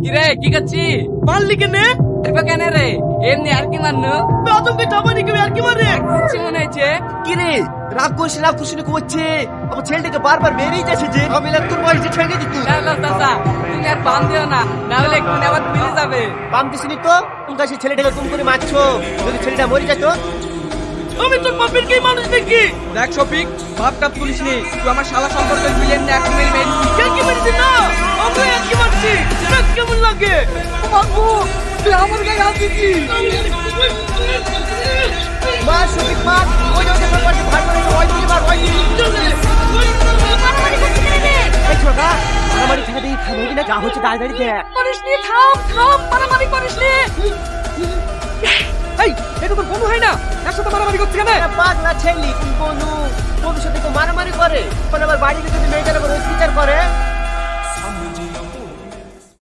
কিরে কি করছি? মারলি কেনে? এরপর কেন রে? এমনি আর কি মারনু? আদমকে থামানি কেউ আর কি মারে? কিছু মনে হয়েছে? কিরে রাগ করিস না খুশি করছে আমার ছেলেটাকে বারবার মেরেই যাচ্ছে যে আমি তোর বয়সে ছেড়ে দিত চাচা তুমি আর বাম দিও না, না হলে এক্ষুনি আবার ফিরে যাবে। বাম দিসনি তো তুমি কাছে ছেলেটাকে তুমি করে মারছো যদি ছেলেটা মরে যেত আমি তোর বাপের কি মানুষ দেখি দেখ শফিক, বাপ টাপ তুলিস নি, তুই আমার শালা সম্পর্কে মিলেন না, এখন মেরে মেরে কি মারছি না আমরা কি মারছি দেখ কেমন লাগে বাবু তুই আমার গায়ে হাত দিচ্ছি। মার শফিক মার ওই যে ওদের বাড়ি ভাগ করে ওই দিকে মার ওই দিকে এই ছোটা মারামারি ছেড়ে দিয়ে থামবি না যা হচ্ছে দাঁড়িয়ে দেখ করিস নি, থাম থাম, মারামারি করিস নি। এই এটা তো বনু হয় না, একসাথে মারামারি করছে কেন? পাগলা ছেলে কোন বনু বনুর সাথে তো মারামারি করে কোন আবার বাড়িতে যদি মেয়েটার উপর অত্যাচার করে